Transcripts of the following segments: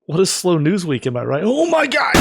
What a slow news week, am I right? Oh my god!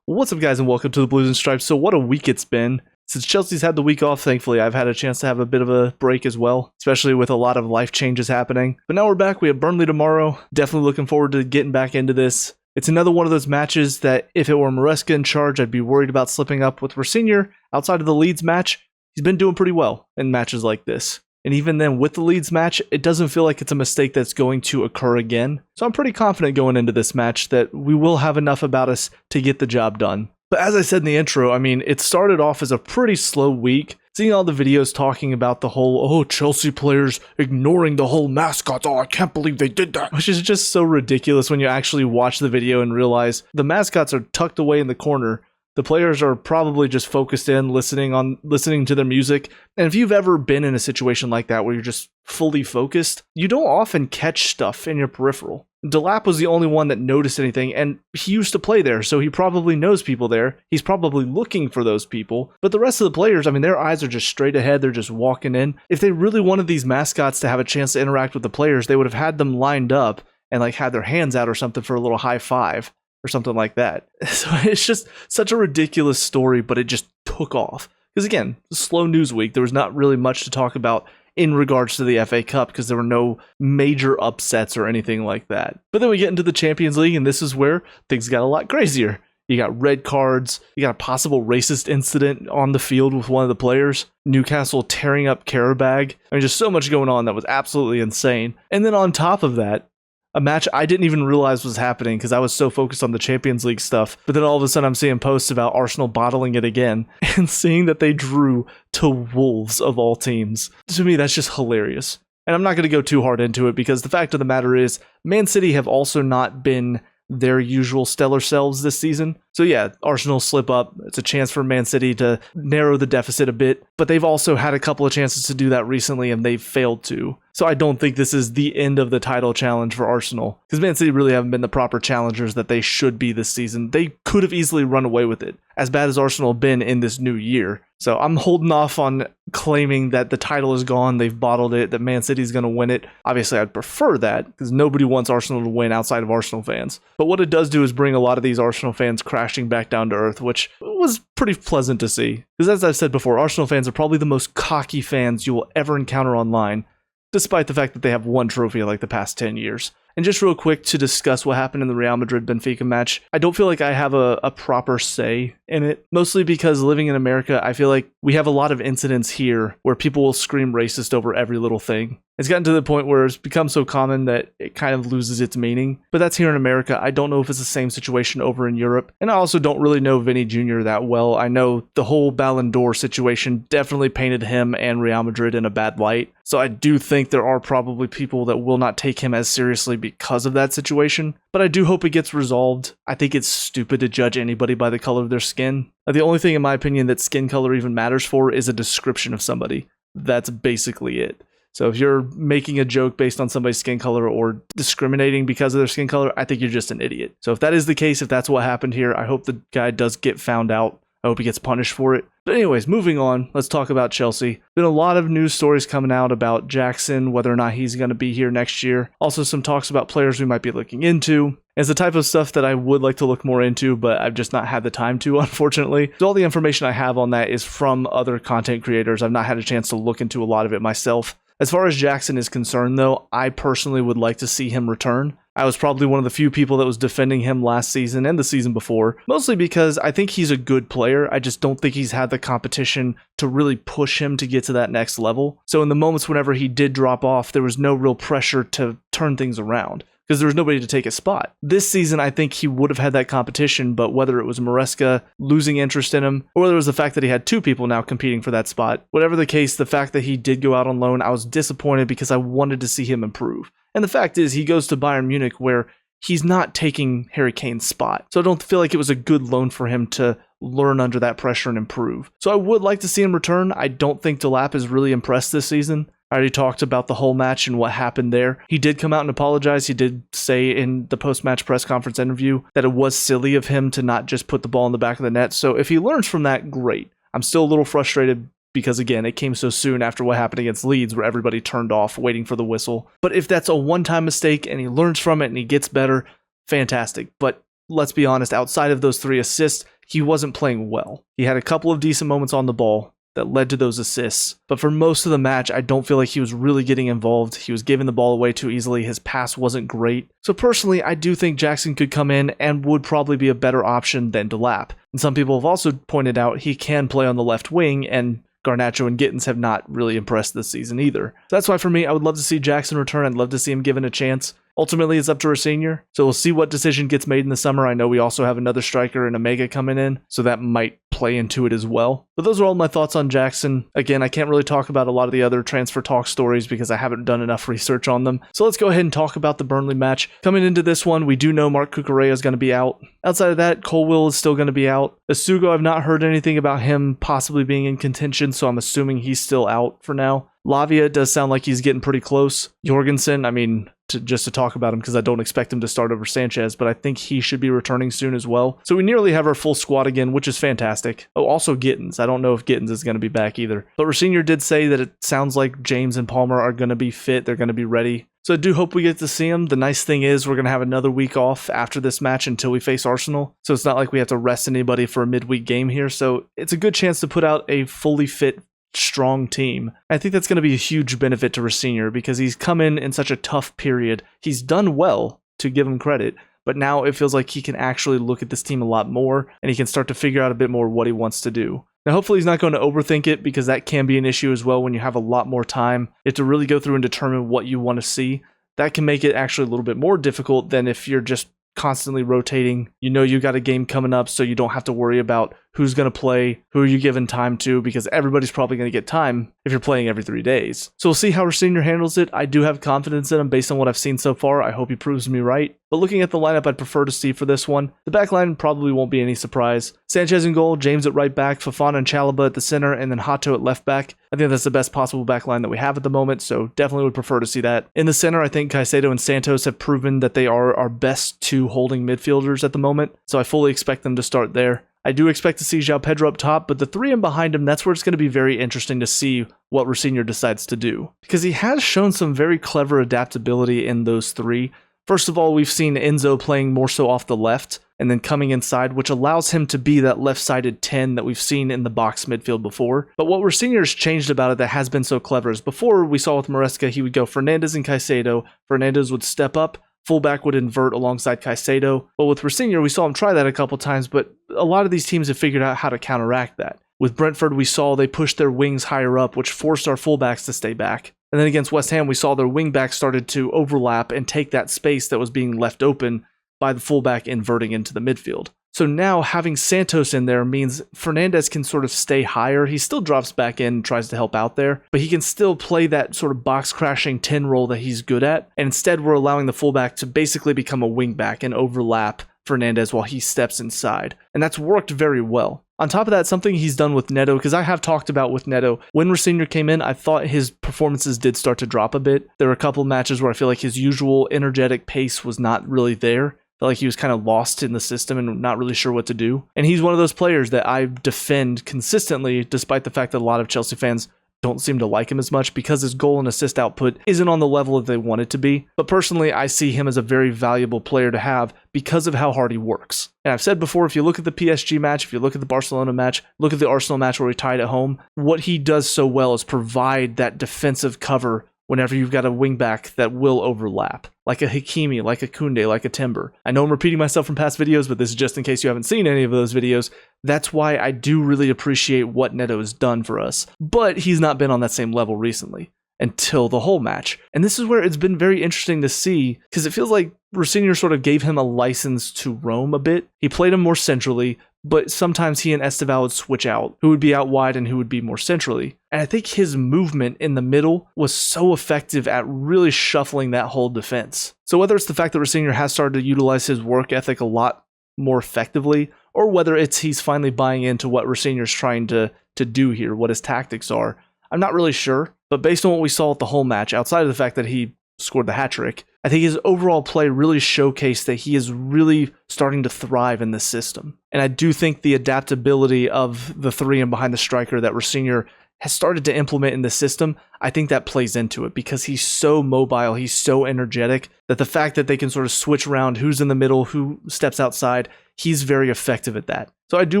What's up, guys, and welcome to the Blues and Stripes. So what a week it's been. Since Chelsea's had the week off, thankfully, I've had a chance to have a bit of a break as well, especially with a lot of life changes happening. But now we're back. We have Burnley tomorrow. Definitely looking forward to getting back into this. It's another one of those matches that if it were Maresca in charge, I'd be worried about slipping up with Rosenior. Outside of the Leeds match, he's been doing pretty well in matches like this. And even then, with the Leeds match, it doesn't feel like it's a mistake that's going to occur again. So I'm pretty confident going into this match that we will have enough about us to get the job done. But as I said in the intro, I mean, it started off as a pretty slow week. Seeing all the videos talking about the whole, Chelsea players ignoring the whole mascots. Oh, I can't believe they did that. Which is just so ridiculous when you actually watch the video and realize the mascots are tucked away in the corner. The players are probably just focused in, listening to their music. And if you've ever been in a situation like that where you're just fully focused, you don't often catch stuff in your peripheral. Delap was the only one that noticed anything, and he used to play there, so he probably knows people there. He's probably looking for those people. But the rest of the players, I mean, their eyes are just straight ahead. They're just walking in. If they really wanted these mascots to have a chance to interact with the players, they would have had them lined up and like had their hands out or something for a little high five or something like that. So it's just such a ridiculous story, but it just took off. Because again, slow news week. There was not really much to talk about in regards to the FA Cup because there were no major upsets or anything like that. But then we get into the Champions League, and this is where things got a lot crazier. You got red cards, you got a possible racist incident on the field with one of the players, Newcastle tearing up Karabag. I mean, just so much going on that was absolutely insane. And then on top of that, a match I didn't even realize was happening because I was so focused on the Champions League stuff. But then all of a sudden I'm seeing posts about Arsenal bottling it again and seeing that they drew to Wolves of all teams. To me, that's just hilarious. And I'm not going to go too hard into it because the fact of the matter is Man City have also not been their usual stellar selves this season. So yeah, Arsenal slip up. It's a chance for Man City to narrow the deficit a bit, but they've also had a couple of chances to do that recently and they've failed to. So I don't think this is the end of the title challenge for Arsenal because Man City really haven't been the proper challengers that they should be this season. They could have easily run away with it, as bad as Arsenal have been in this new year. So I'm holding off on claiming that the title is gone, they've bottled it, that Man City's going to win it. Obviously, I'd prefer that because nobody wants Arsenal to win outside of Arsenal fans. But what it does do is bring a lot of these Arsenal fans crashing back down to earth, which was pretty pleasant to see. Because as I've said before, Arsenal fans are probably the most cocky fans you will ever encounter online, despite the fact that they have one trophy like the past 10 years. And just real quick to discuss what happened in the Real Madrid-Benfica match, I don't feel like I have a proper say in it, mostly because living in America, I feel like we have a lot of incidents here where people will scream racist over every little thing. It's gotten to the point where it's become so common that it kind of loses its meaning. But that's here in America. I don't know if it's the same situation over in Europe. And I also don't really know Vinny Jr. that well. I know the whole Ballon d'Or situation definitely painted him and Real Madrid in a bad light. So I do think there are probably people that will not take him as seriously because of that situation. But I do hope it gets resolved. I think it's stupid to judge anybody by the color of their skin. The only thing in my opinion that skin color even matters for is a description of somebody. That's basically it. So if you're making a joke based on somebody's skin color or discriminating because of their skin color, I think you're just an idiot. So if that is the case, if that's what happened here, I hope the guy does get found out. I hope he gets punished for it. But anyways, moving on, let's talk about Chelsea. Been a lot of news stories coming out about Jackson, whether or not he's going to be here next year. Also some talks about players we might be looking into. It's the type of stuff that I would like to look more into, but I've just not had the time to, unfortunately. So all the information I have on that is from other content creators. I've not had a chance to look into a lot of it myself. As far as Jackson is concerned, though, I personally would like to see him return. I was probably one of the few people that was defending him last season and the season before, mostly because I think he's a good player. I just don't think he's had the competition to really push him to get to that next level. So in the moments whenever he did drop off, there was no real pressure to turn things around because there was nobody to take his spot. This season, I think he would have had that competition, but whether it was Maresca losing interest in him, or whether it was the fact that he had two people now competing for that spot, whatever the case, the fact that he did go out on loan, I was disappointed because I wanted to see him improve. And the fact is, he goes to Bayern Munich where he's not taking Harry Kane's spot. So I don't feel like it was a good loan for him to learn under that pressure and improve. So I would like to see him return. I don't think Delap is really impressed this season. I already talked about the whole match and what happened there. He did come out and apologize. He did say in the post-match press conference interview that it was silly of him to not just put the ball in the back of the net. So if he learns from that, great. I'm still a little frustrated because again, it came so soon after what happened against Leeds where everybody turned off waiting for the whistle. But if that's a one-time mistake and he learns from it and he gets better, fantastic. But let's be honest, outside of those 3 assists, he wasn't playing well. He had a couple of decent moments on the ball that led to those assists. But for most of the match, I don't feel like he was really getting involved. He was giving the ball away too easily. His pass wasn't great. So personally, I do think Jackson could come in and would probably be a better option than Delap. And some people have also pointed out he can play on the left wing, and Garnacho and Gittins have not really impressed this season either. So that's why for me, I would love to see Jackson return. I'd love to see him given a chance. Ultimately, it's up to Rosignor, so we'll see what decision gets made in the summer. I know we also have another striker in Omega coming in, so that might play into it as well. But those are all my thoughts on Jackson. Again, I can't really talk about a lot of the other transfer talk stories because I haven't done enough research on them. So let's go ahead and talk about the Burnley match. Coming into this one, we do know Mark Cucurella is going to be out. Outside of that, Colwill is still going to be out. Asugo, I've not heard anything about him possibly being in contention, so I'm assuming he's still out for now. Lavia does sound like he's getting pretty close. Jorgensen, I mean, just to talk about him because I don't expect him to start over Sanchez, but I think he should be returning soon as well. So we nearly have our full squad again, which is fantastic. Oh, also Gittins. I don't know if Gittins is going to be back either. But Rosignor did say that it sounds like James and Palmer are going to be fit. They're going to be ready. So I do hope we get to see them. The nice thing is we're going to have another week off after this match until we face Arsenal. So it's not like we have to rest anybody for a midweek game here. So it's a good chance to put out a fully fit, strong team. I think that's going to be a huge benefit to Rosignor because he's come in such a tough period. He's done well, to give him credit, but now it feels like he can actually look at this team a lot more and he can start to figure out a bit more what he wants to do. Now, hopefully he's not going to overthink it because that can be an issue as well when you have a lot more time. You have to really go through and determine what you want to see. That can make it actually a little bit more difficult than if you're just constantly rotating. You know you got a game coming up, so you don't have to worry about who's going to play, who are you giving time to, because everybody's probably going to get time if you're playing every 3 days. So we'll see how Rosignor handles it. I do have confidence in him based on what I've seen so far. I hope he proves me right. But looking at the lineup I'd prefer to see for this one, the back line probably won't be any surprise. Sanchez in goal, James at right back, Fofana and Chalobah at the center, and then Hato at left back. I think that's the best possible back line that we have at the moment, so definitely would prefer to see that. In the center, I think Caicedo and Santos have proven that they are our best 2 holding midfielders at the moment, so I fully expect them to start there. I do expect to see João Pedro up top, but the 3 in behind him, that's where it's going to be very interesting to see what Rosignor decides to do. Because he has shown some very clever adaptability in those 3. First of all, we've seen Enzo playing more so off the left, and then coming inside, which allows him to be that left-sided 10 that we've seen in the box midfield before. But what Rosignor's changed about it that has been so clever is before we saw with Maresca, he would go Fernandes and Caicedo. Fernandes would step up, fullback would invert alongside Caicedo. But with Rosignor, we saw him try that a couple times, but a lot of these teams have figured out how to counteract that. With Brentford, we saw they pushed their wings higher up, which forced our fullbacks to stay back. And then against West Ham, we saw their wingbacks started to overlap and take that space that was being left open by the fullback inverting into the midfield. So now having Santos in there means Fernandes can sort of stay higher. He still drops back in and tries to help out there, but he can still play that sort of box crashing 10 role that he's good at. And instead, we're allowing the fullback to basically become a wingback and overlap Fernandes while he steps inside. And that's worked very well. On top of that, something he's done with Neto, because I have talked about with Neto, when Rosignor came in, I thought his performances did start to drop a bit. There were a couple of matches where I feel like his usual energetic pace was not really there. Felt like he was kind of lost in the system and not really sure what to do. And he's one of those players that I defend consistently, despite the fact that a lot of Chelsea fans don't seem to like him as much because his goal and assist output isn't on the level that they want it to be. But personally, I see him as a very valuable player to have because of how hard he works. And I've said before, if you look at the PSG match, if you look at the Barcelona match, look at the Arsenal match where he tied at home, what he does so well is provide that defensive cover whenever you've got a wingback that will overlap, like a Hakimi, like a Koundé, like a Timber. I know I'm repeating myself from past videos, but this is just in case you haven't seen any of those videos. That's why I do really appreciate what Neto has done for us. But he's not been on that same level recently until the whole match. And this is where it's been very interesting to see, because it feels like Rosignor sort of gave him a license to roam a bit. He played him more centrally, but sometimes he and Esteval would switch out, who would be out wide and who would be more centrally. And I think his movement in the middle was so effective at really shuffling that whole defense. So whether it's the fact that Rosignor has started to utilize his work ethic a lot more effectively, or whether it's he's finally buying into what Rosignor's trying to do here, what his tactics are, I'm not really sure. But based on what we saw at the whole match, outside of the fact that he scored the hat-trick, I think his overall play really showcased that he is really starting to thrive in this system. And I do think the adaptability of the 3 and behind the striker that Rosignor has started to implement in the system, I think that plays into it because he's so mobile, he's so energetic that the fact that they can sort of switch around who's in the middle, who steps outside, he's very effective at that. So I do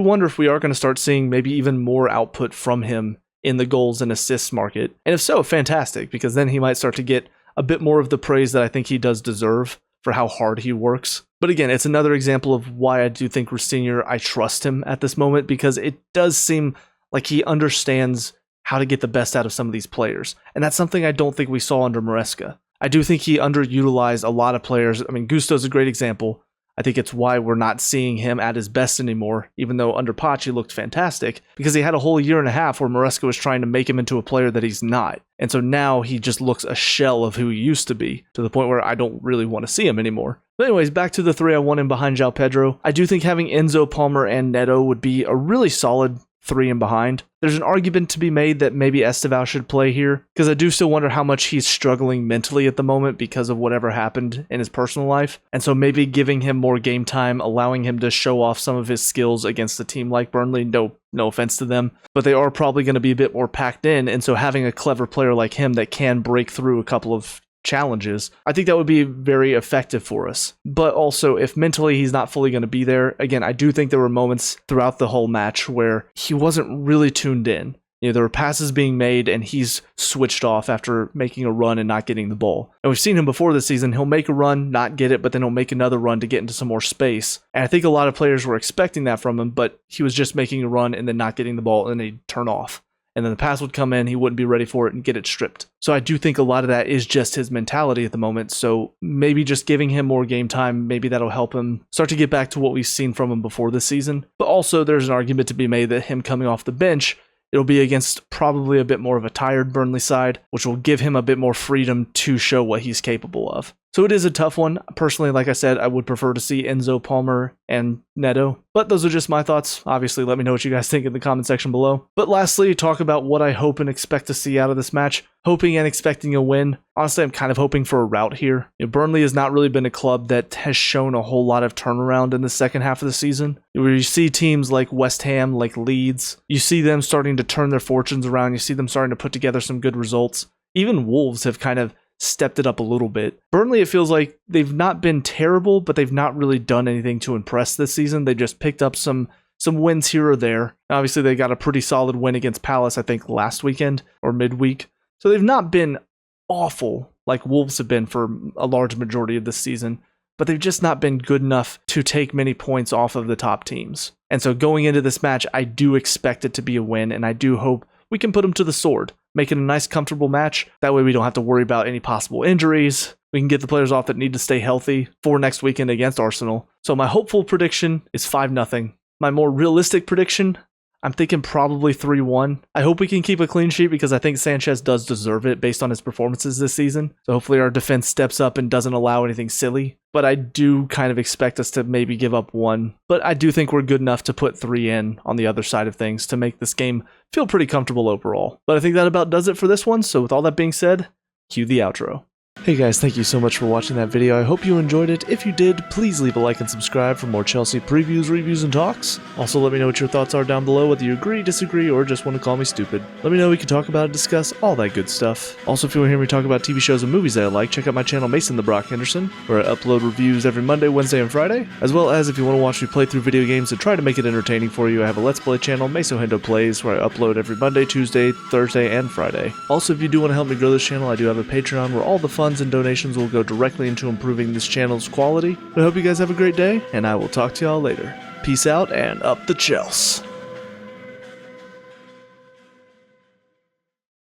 wonder if we are going to start seeing maybe even more output from him in the goals and assists market. And if so, fantastic, because then he might start to get a bit more of the praise that I think he does deserve for how hard he works. But again, it's another example of why I do think Senior, I trust him at this moment, because it does seem like he understands how to get the best out of some of these players. And that's something I don't think we saw under Maresca. I do think he underutilized a lot of players. I mean, Gusto's a great example. I think it's why we're not seeing him at his best anymore, even though under Poch he looked fantastic, because he had a whole year and a half where Maresca was trying to make him into a player that he's not. And so now he just looks a shell of who he used to be, to the point where I don't really want to see him anymore. But anyways, back to the three I want in behind João Pedro. I do think having Enzo, Palmer, and Neto would be a really solid 3 and behind. There's an argument to be made that maybe Estevao should play here, because I do still wonder how much he's struggling mentally at the moment because of whatever happened in his personal life. And so maybe giving him more game time, allowing him to show off some of his skills against a team like Burnley, no offense to them, but they are probably going to be a bit more packed in. And so having a clever player like him that can break through a couple of challenges, I think that would be very effective for us. But also, if mentally he's not fully going to be there, again, I do think there were moments throughout the whole match where he wasn't really tuned in. You know, there were passes being made and he's switched off after making a run and not getting the ball. And we've seen him before this season. He'll make a run, not get it, but then he'll make another run to get into some more space. And I think a lot of players were expecting that from him, but he was just making a run and then not getting the ball and then he'd turn off. And then the pass would come in, he wouldn't be ready for it and get it stripped. So I do think a lot of that is just his mentality at the moment. So maybe just giving him more game time, maybe that'll help him start to get back to what we've seen from him before this season. But also there's an argument to be made that him coming off the bench, it'll be against probably a bit more of a tired Burnley side, which will give him a bit more freedom to show what he's capable of. So it is a tough one. Personally, like I said, I would prefer to see Enzo, Palmer, and Neto. But those are just my thoughts. Obviously, let me know what you guys think in the comment section below. But lastly, talk about what I hope and expect to see out of this match. Hoping and expecting a win. Honestly, I'm kind of hoping for a rout here. You know, Burnley has not really been a club that has shown a whole lot of turnaround in the second half of the season. Where you see teams like West Ham, like Leeds, you see them starting to turn their fortunes around. You see them starting to put together some good results. Even Wolves have kind of stepped it up a little bit. Burnley, it feels like they've not been terrible, but they've not really done anything to impress this season. They just picked up some wins here or there. Obviously, they got a pretty solid win against Palace, I think, last weekend or midweek. So they've not been awful like Wolves have been for a large majority of this season, but they've just not been good enough to take many points off of the top teams. And so going into this match, I do expect it to be a win, and I do hope we can put them to the sword, make it a nice, comfortable match. That way we don't have to worry about any possible injuries. We can get the players off that need to stay healthy for next weekend against Arsenal. So my hopeful prediction is 5-0. My more realistic prediction, I'm thinking probably 3-1. I hope we can keep a clean sheet because I think Sanchez does deserve it based on his performances this season. So hopefully our defense steps up and doesn't allow anything silly. But I do kind of expect us to maybe give up 1. But I do think we're good enough to put 3 in on the other side of things to make this game feel pretty comfortable overall. But I think that about does it for this one. So with all that being said, cue the outro. Hey guys, thank you so much for watching that video. I hope you enjoyed it. If you did, please leave a like and subscribe for more Chelsea previews, reviews, and talks. Also, let me know what your thoughts are down below, whether you agree, disagree, or just want to call me stupid. Let me know, we can talk about it, discuss all that good stuff. Also, if you want to hear me talk about TV shows and movies that I like, check out my channel Mason the Brock Henderson, where I upload reviews every Monday, Wednesday, and Friday. As well as if you want to watch me play through video games and try to make it entertaining for you, I have a Let's Play channel, Meso Hendo Plays, where I upload every Monday, Tuesday, Thursday, and Friday. Also, if you do want to help me grow this channel, I do have a Patreon where all the funds and donations will go directly into improving this channel's quality. But I hope you guys have a great day, and I will talk to y'all later. Peace out, and up the Chels.